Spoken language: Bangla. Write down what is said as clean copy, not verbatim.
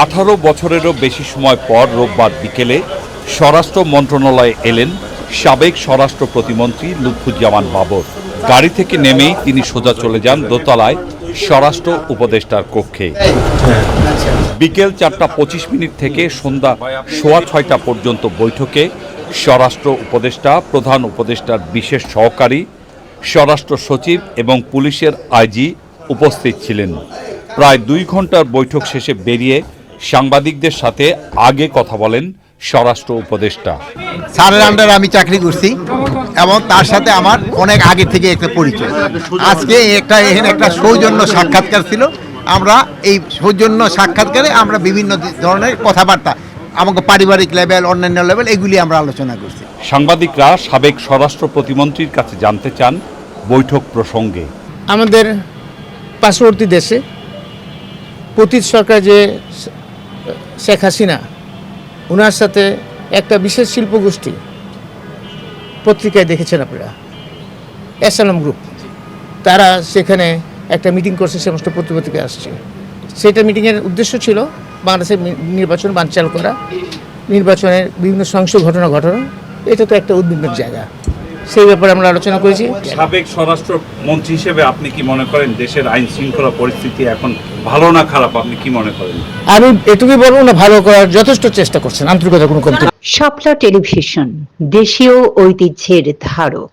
18 বছরেরও বেশি সময় পর রোববার বিকেলে স্বরাষ্ট্র মন্ত্রণালয়ে এলেন সাবেক স্বরাষ্ট্র প্রতিমন্ত্রী লুৎফুজ্জামান বাবর। গাড়ি থেকে নেমেই তিনি সোজা চলে যান দোতলায় স্বরাষ্ট্র উপদেষ্টার কক্ষে। বিকেল 4:25 থেকে সন্ধ্যা 6:15 পর্যন্ত বৈঠকে স্বরাষ্ট্র উপদেষ্টা, প্রধান উপদেষ্টার বিশেষ সহকারী, স্বরাষ্ট্র সচিব এবং পুলিশের আইজি উপস্থিত ছিলেন। প্রায় 2 ঘন্টার বৈঠক শেষে বেরিয়ে সাংবাদিকদের সাথে আগে কথা বলেন স্বরাষ্ট্র উপদেষ্টা। স্যারের আন্ডারে আমি চাকরি করছি এবং তার সাথে আমার অনেক আগে থেকে একটা পরিচয়। আজকে এখানে একটা সৌজন্য সাক্ষাৎকার ছিল। আমরা এই সৌজন্য সাক্ষাৎকারে আমরা বিভিন্ন ধরনের কথাবার্তা, আমাকে পারিবারিক লেভেল, অন্যান্য লেভেল, এগুলি আমরা আলোচনা করছি। সাংবাদিকরা সাবেক স্বরাষ্ট্র প্রতিমন্ত্রীর কাছে জানতে চান বৈঠক প্রসঙ্গে। আমাদের পার্শ্ববর্তী দেশে পতিত সরকার যে শেখ হাসিনা, ওনার সাথে একটা বিশেষ শিল্পগোষ্ঠী, পত্রিকায় দেখেছেন আপনারা, এসএলএম গ্রুপ, তারা সেখানে একটা মিটিং করছে, সমস্ত পত্রিকা আসছে। সেটা মিটিংয়ের উদ্দেশ্য ছিল বাংলাদেশের নির্বাচন বানচাল করা, নির্বাচনের বিভিন্ন সহিংস ঘটনা ঘটানো। এটা তো একটা উদ্বিগ্নের জায়গা, সেই ব্যাপারে আমরা আলোচনা করেছি। সাবেক স্বরাষ্ট্র মন্ত্রী হিসেবে আপনি কি মনে করেন দেশের আইন শৃঙ্খলা পরিস্থিতি এখন ভালো না খারাপ, আপনি কি মনে করেন? আমি এটুকুই বলবো না, ভালো করার যথেষ্ট চেষ্টা করছেন, আন্তরিকতা কোনো কমতি। শাপলা টেলিভিশন, দেশীয় ঐতিহ্যের ধারক।